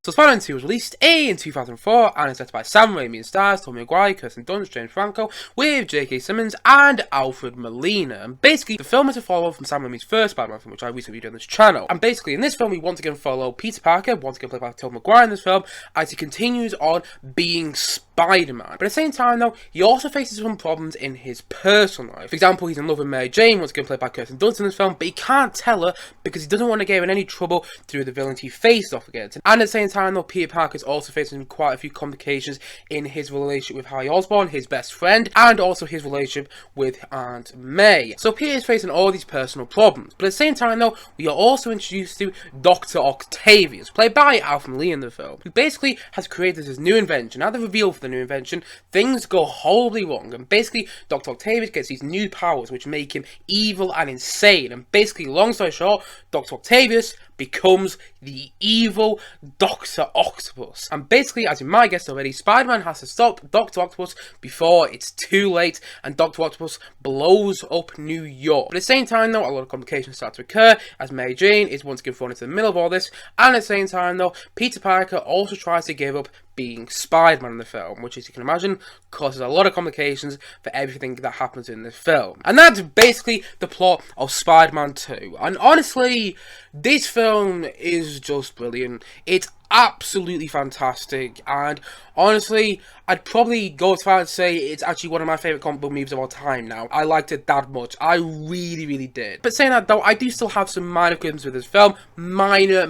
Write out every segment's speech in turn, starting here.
So Spider-Man 2 was released in 2004 and is directed by Sam Raimi and stars Tobey Maguire, Kirsten, Dunst, James Franco, with J.K. Simmons and Alfred Molina. And basically, the film is a follow-up from Sam Raimi's first Spider-Man film, which I recently reviewed on this channel. And basically, in this film, we once again follow Peter Parker, once again played by Tobey Maguire in this film, as he continues on being Spider-Man. But at the same time, though, he also faces some problems in his personal life. For example, he's in love with Mary Jane, once again played by Kirsten Dunst in this film, but he can't tell her because he doesn't want to get in any trouble through the villains he faced off against. And at the same time, though, Peter Parker is also facing quite a few complications in his relationship with Harry Osborn, his best friend, and also his relationship with Aunt May. So Peter is facing all these personal problems. But at the same time, though, we are also introduced to Dr. Octavius, played by Alfred Lee in the film, who basically has created this new invention. At the reveal for the new invention, things go horribly wrong, and basically Dr. Octavius gets these new powers which make him evil and insane. And basically, long story short, Dr. Octavius becomes the evil Dr. Octopus. And basically, as you might guess already, Spider-Man has to stop Dr. Octopus before it's too late and Dr. Octopus blows up New York. But at the same time, though, a lot of complications start to occur as Mary Jane is once again thrown into the middle of all this. And at the same time, though, Peter Parker also tries to give up being Spider-Man in the film, which, as you can imagine, causes a lot of complications for everything that happens in this film. And that's basically the plot of Spider-Man 2. And honestly, this film is just brilliant. It's absolutely fantastic, and honestly, I'd probably go as far as say it's actually one of my favourite comic book movies of all time now. I liked it that much. I really did. But saying that though, I do still have some minor criticisms with this film. Minor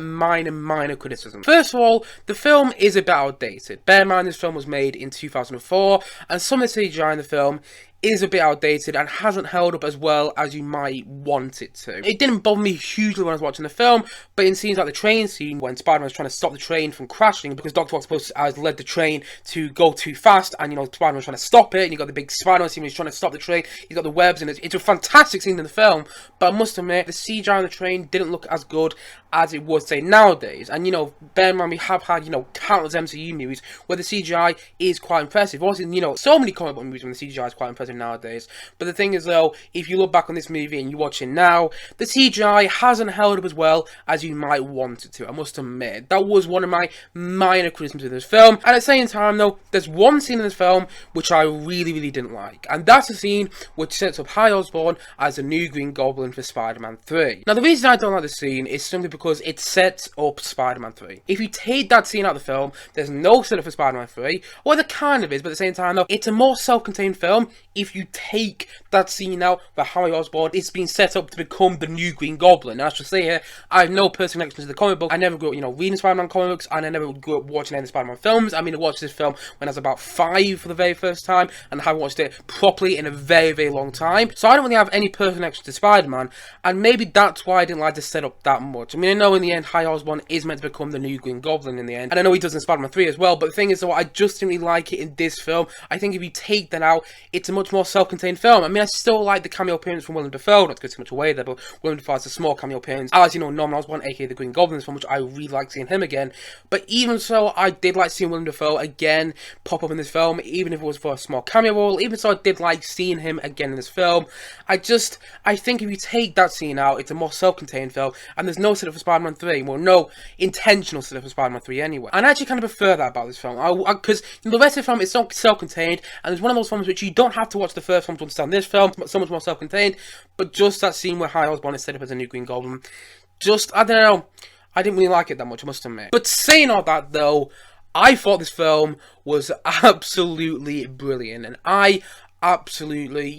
criticisms. First of all, the film is a bit outdated. Bear in mind this film was made in 2004, and some of the CGI in the film is a bit outdated and hasn't held up as well as you might want it to. It didn't bother me hugely when I was watching the film, but it seems like the train scene when Spider-Man is trying to stop the train from crashing because Dr. Octopus has led the train to go too fast, and Spider-Man's trying to stop it, and you got the big Spider-Man scene where he's trying to stop the train, he's got the webs, and it's a fantastic scene in the film, but I must admit, the CGI on the train didn't look as good as it would say nowadays. And bear in mind, we have had, countless MCU movies where the CGI is quite impressive. Also, so many comic book movies when the CGI is quite impressive nowadays. But the thing is, though, if you look back on this movie and you watch it now, the CGI hasn't held up as well as you might want it to. I must admit, that was one of my minor criticisms of this film. And at the same time, though, there's one scene in this film which I really didn't like, and that's the scene which sets up Harry Osborn as the new Green Goblin for Spider-Man 3. Now, the reason I don't like this scene is simply because it sets up Spider-Man 3. If you take that scene out of the film, there's no setup for Spider-Man 3. Well, there kind of is, but at the same time, though, it's a more self-contained film if you take that scene out where Harry Osborn is being set up to become the new Green Goblin. And I should say here, I have no personal connection to the comic book. I never grew up, reading Spider-Man comic books, and I never grew up watching any of the Spider-Man films. I mean, I watched this film when I was about 5 for the very first time, and I haven't watched it properly in a very long time. So I don't really have any personal connection to Spider-Man, and maybe that's why I didn't like the setup that much. I mean, I know in the end, Harry Osborn is meant to become the new Green Goblin in the end, and I know he does in Spider-Man 3 as well, but the thing is, though, I just didn't really like it in this film. I think if you take that out, it's a much more self-contained film. I mean, I still like the cameo appearance from Willem Dafoe, not to go too much away there, but Willem Dafoe has a small cameo appearance, as Norman Osborn, aka the Green Goblin in this film, which I really like seeing him again. But even so, I did like seeing Willem Dafoe again pop up in this film, even if it was for a small cameo role. Even so, I did like seeing him again in this film. I think if you take that scene out, it's a more self-contained film, and there's no setup for Spider-Man 3. Well, no intentional setup for Spider-Man 3 anyway. And I actually kind of prefer that about this film, because the rest of the film is so self-contained, and it's one of those films which you don't have to watch the first film to understand this film. So much more self-contained, but just that scene where Harry Osborn is set up as a new Green Goblin, I don't know, I didn't really like it that much, I must admit. But saying all that, though, I thought this film was absolutely brilliant, and I absolutely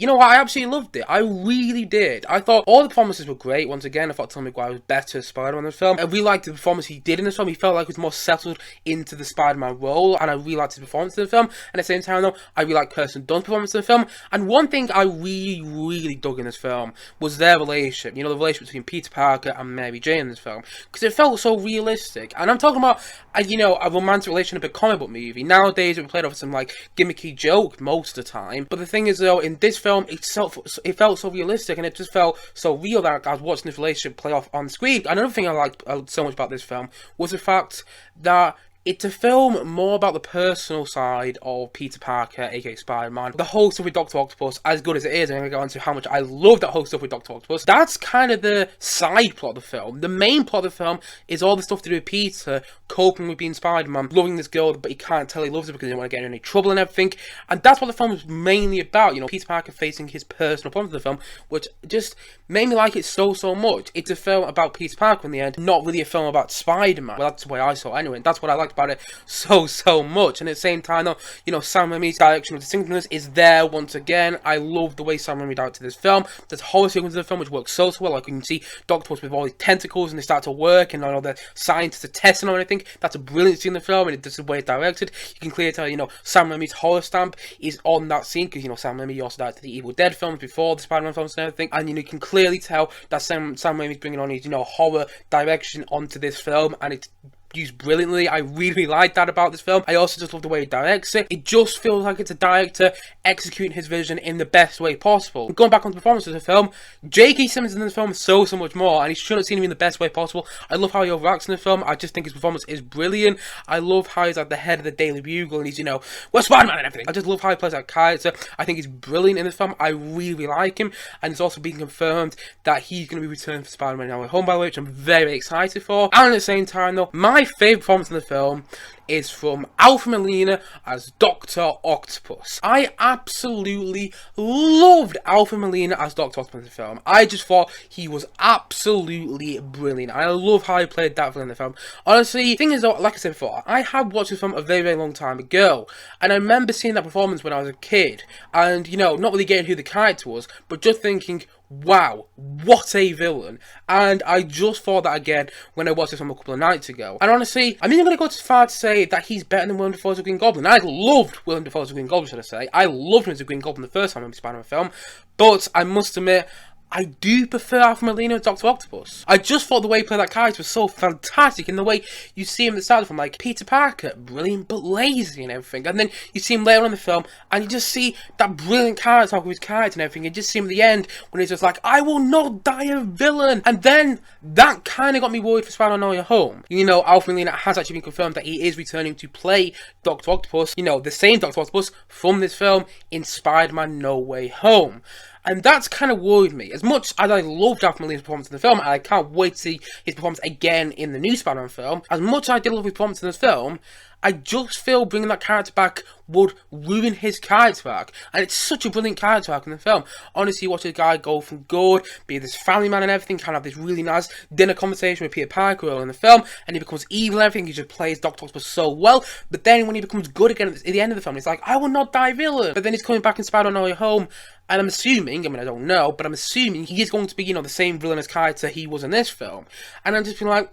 loved it. I really did. I thought all the performances were great. Once again, I thought Tobey Maguire was better as Spider-Man in this film. I really liked the performance he did in this film. He felt like he was more settled into the Spider-Man role, and I really liked his performance in the film. And at the same time, though, I really liked Kirsten Dunst's performance in the film. And one thing I really dug in this film was their relationship. The relationship between Peter Parker and Mary Jane in this film, because it felt so realistic. And I'm talking about a romantic relationship in a comic book movie. Nowadays, it would played off some gimmicky joke most of the time, but the thing is, though, in this film, it felt so realistic, and it just felt so real that I was watching this relationship play off on screen. Another thing I liked so much about this film was the fact that It's a film more about the personal side of Peter Parker, aka Spider-Man. The whole stuff with Dr. Octopus, as good as it is, I'm going to go into how much I love that whole stuff with Dr. Octopus. That's kind of the side plot of the film. The main plot of the film is all the stuff to do with Peter coping with being Spider-Man, loving this girl, but he can't tell he loves her because he doesn't want to get in any trouble and everything. And that's what the film is mainly about, you know, Peter Parker facing his personal problems of the film, which just made me like it so much. It's a film about Peter Parker in the end, not really a film about Spider-Man. Well, that's the way I saw it anyway, and that's what I liked about it so much. And at the same time though, you know, Sam Raimi's direction of distinctiveness is there once again. I love the way Sam Raimi directed this film. There's horror sequences in the film which work so well. Like you can see Octopus with all these tentacles and they start to work and all the scientists are testing on anything. That's a brilliant scene in the film, and it's the way it's directed. You can clearly tell, you know, Sam Raimi's horror stamp is on that scene because, you know, Sam Raimi also directed the Evil Dead films before the Spider-Man films and everything, and you know, you can clearly tell that Sam Raimi's bringing on his, you know, horror direction onto this film, and it's used brilliantly. I really like that about this film. I also just love the way he directs it. It just feels like it's a director executing his vision in the best way possible. Going back on the performance of the film, J.K. Simmons in this film is so much more, and he should have seen him in the best way possible. I love how he overacts in the film. I just think his performance is brilliant. I love how he's at the head of the Daily Bugle and he's, you know, we're Spider-Man and everything. I just love how he plays that character. I think he's brilliant in this film. I really like him, and it's also been confirmed that he's going to be returning for Spider-Man No Way Home, by the way, which I'm very excited for. And at the same time though, my favourite performance in the film is from Alfred Molina as Dr. Octopus. I absolutely loved Alfred Molina as Dr. Octopus in the film. I just thought he was absolutely brilliant. I love how he played that villain in the film. Honestly, the thing is though, like I said before, I had watched this film a very long time ago, and I remember seeing that performance when I was a kid, and you know, not really getting who the character was, but just thinking, wow, what a villain. And I just thought that again when I watched this film a couple of nights ago. And honestly, I'm even going to go too far to say that he's better than Willem Dafoe as a Green Goblin. I loved Willem Dafoe as a Green Goblin, should I say. I loved him as a Green Goblin the first time in the Spider-Man film. But I must admit, I do prefer Alfred Molina as Dr. Octopus. I just thought the way he played that character was so fantastic, in the way you see him at the start of the film, like Peter Parker, brilliant but lazy and everything, and then you see him later on in the film and you just see that brilliant character with his character and everything. You just see him at the end when he's just like, I will not die a villain, and then that kind of got me worried for Spider-Man No Way Home. You know, Alfred Molina has actually been confirmed that he is returning to play Dr. Octopus, you know, the same Dr. Octopus from this film in Spider-Man No Way Home. And that's kind of worried me. As much as I loved Alfred Molina's performance in the film, and I can't wait to see his performance again in the new Spider-Man film, as much as I did love his performance in this film, I just feel bringing that character back would ruin his character arc. And it's such a brilliant character arc in the film. Honestly, you watch a guy go from good, be this family man and everything, kind of have this really nice dinner conversation with Peter Parker early in the film, and he becomes evil and everything. He just plays Dr. Octopus so well. But then when he becomes good again at the end of the film, he's like, I will not die villain. But then he's coming back in Spider-Man No Way Home, and I'm assuming, I mean, I don't know, but I'm assuming he is going to be, you know, the same villainous character he was in this film. And I'm just being like,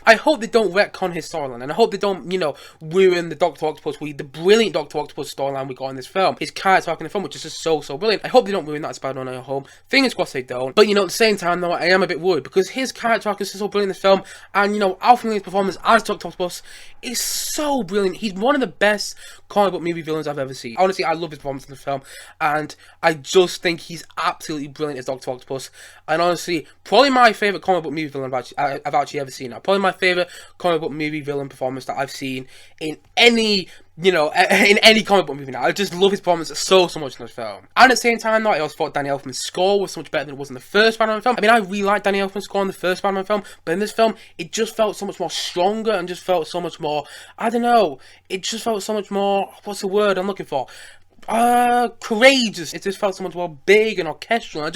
I hope they don't retcon his storyline, and I hope they don't, you know, ruin the Dr. Octopus, the brilliant Dr. Octopus storyline we got in this film. His character arc in the film, which is just so brilliant. I hope they don't ruin that in Spider-Man No Way Home. Fingers crossed they don't. But, you know, at the same time, though, I am a bit worried, because his character arc is so brilliant in this film, and, you know, Alfred Molina's performance as Dr. Octopus is so brilliant. He's one of the best comic book movie villains I've ever seen. Honestly, I love his performance in the film, and I just think he's absolutely brilliant as Dr. Octopus. And honestly, probably my favourite comic book movie villain I've actually ever seen. Probably my favourite comic book movie villain performance that I've seen in any, you know, in any comic book movie now. I just love his performance so much in this film. And at the same time, though, I also thought Danny Elfman's score was so much better than it was in the first Spider-Man film. I mean, I really liked Danny Elfman's score in the first Spider-Man film, but in this film, it just felt so much more stronger and just felt so much more, I don't know, it just felt so much more, what's the word I'm looking for? Courageous. It just felt so much more big and orchestral.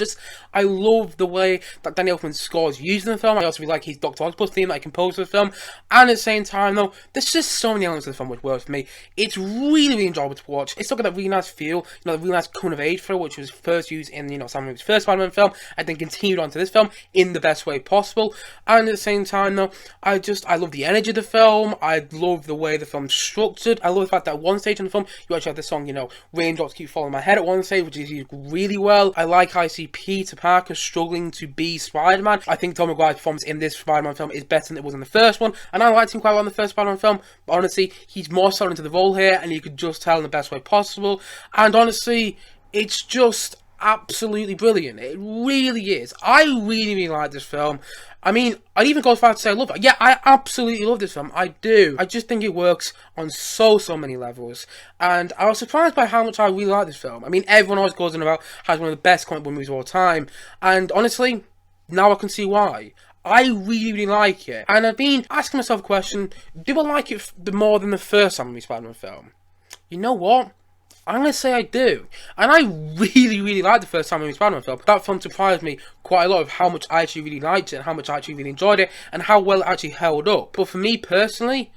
I love the way that Danny Elfman's score is used in the film. I also really like his Dr. Octopus theme that he composed for the film. And at the same time, though, there's just so many elements of the film which work for me. It's really enjoyable to watch. It's still got that really nice feel, you know, the really nice coming of age feel, which was first used in, you know, Sam Raimi's first Spider-Man film, and then continued onto this film in the best way possible. And at the same time, though, I love the energy of the film. I love the way the film's structured. I love the fact that at one stage in the film, you actually have the song, you know, Raindrops Keep Falling My Head at one stage, which is used really well. I like how I see Peter Parker struggling to be Spider-Man. I think Tobey Maguire's performance in this Spider-Man film is better than it was in the first one, and I liked him quite well in the first Spider-Man film, but honestly, he's more settled into the role here, and you could just tell in the best way possible. And honestly, it's just absolutely brilliant. It really is. I really, really like this film. I mean, I'd even go as far to say I love it. Yeah, I absolutely love this film. I do. I just think it works on so many levels. And I was surprised by how much I really like this film. I mean, everyone always goes on about how it's one of the best comic book movies of all time. And honestly, now I can see why. I really, really like it. And I've been asking myself a question, do I like it more than the first Sam Raimi Spider-Man film? You know what? I'm going to say I do. And I really, really liked the first Sam Raimi Spider-Man film. That film surprised me quite a lot of how much I actually really liked it, and how much I actually really enjoyed it, and how well it actually held up. But for me personally,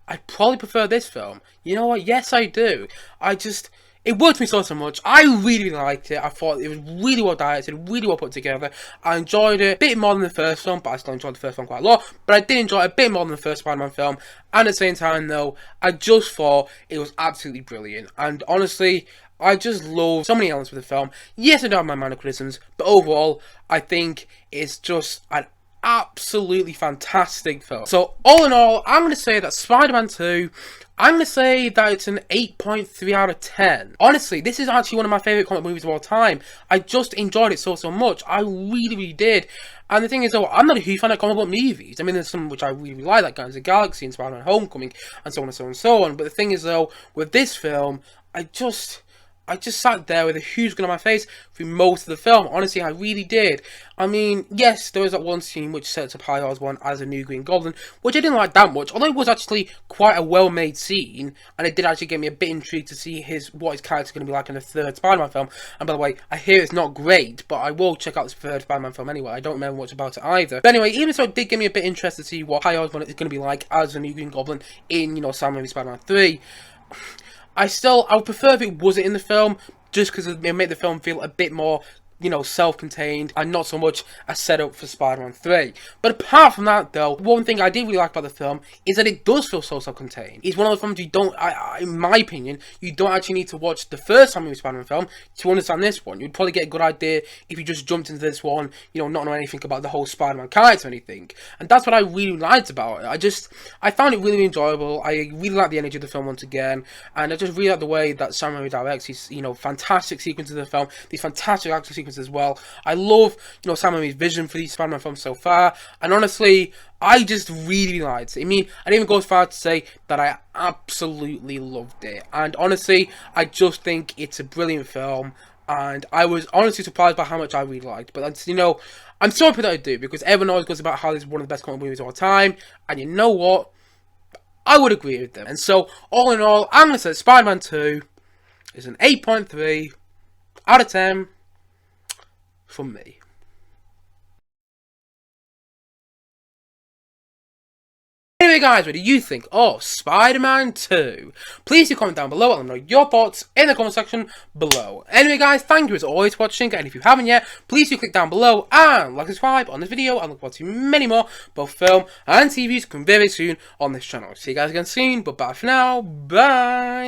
I probably prefer this film. You know what? Yes, I do. It worked me so much. I really, really liked it. I thought it was really well directed, really well put together. I enjoyed it a bit more than the first film, but I still enjoyed the first film quite a lot. But I did enjoy it a bit more than the first Spider-Man film. And at the same time, though, I just thought it was absolutely brilliant. And honestly, I just love so many elements of the film. Yes, I do have my minor criticisms, but overall, I think it's just an absolutely fantastic film. So, all in all, I'm going to say that Spider-Man 2, I'm going to say that it's an 8.3 out of 10. Honestly, this is actually one of my favourite comic movies of all time. I just enjoyed it so much. I really, really did. And the thing is, though, I'm not a huge fan of comic book movies. I mean, there's some which I really like Guardians of the Galaxy and Spider-Man Homecoming, and so on and so on and so on. But the thing is, though, with this film, I just sat there with a huge grin on my face through most of the film. Honestly, I really did. I mean, yes, there was that one scene which sets up Osborn as a new Green Goblin, which I didn't like that much, although it was actually quite a well-made scene, and it did actually get me a bit intrigued to see what his character's going to be like in the third Spider-Man film. And by the way, I hear it's not great, but I will check out this third Spider-Man film anyway. I don't remember much about it either. But anyway, even so, it did get me a bit interested to see what Osborn is going to be like as a new Green Goblin in, Sam Raimi Spider-Man 3. I would prefer if it wasn't in the film, just because it made the film feel a bit more, self-contained, and not so much a setup for Spider-Man 3. But apart from that, though, one thing I did really like about the film is that it does feel so self-contained. It's one of the films you don't, in my opinion, you don't actually need to watch the first Sam Raimi Spider-Man film to understand this one. You'd probably get a good idea if you just jumped into this one, not know anything about the whole Spider-Man character or anything. And that's what I really liked about it. I found it really enjoyable. I really liked the energy of the film once again, and I just really like the way that Sam Raimi directs these, fantastic sequences of the film, these fantastic action sequences as well. I love, Sam Raimi's vision for these Spider-Man films so far, and honestly, I just really liked it. I mean, I didn't even go as far to say that I absolutely loved it, and honestly, I just think it's a brilliant film, and I was honestly surprised by how much I really liked, but I'm so happy that I do, because everyone always goes about how this is one of the best comic movies of all time, and you know what? I would agree with them. And so, all in all, I'm going to say Spider-Man 2 is an 8.3 out of 10 from me. Anyway guys, what do you think of Spider-Man 2? Please do comment down below and let me know your thoughts in the comment section below. Anyway guys, thank you as always for watching, and if you haven't yet, please do click down below and like and subscribe on this video, and look forward to many more, both film and TVs, come very soon on this channel. See you guys again soon, but bye for now, bye!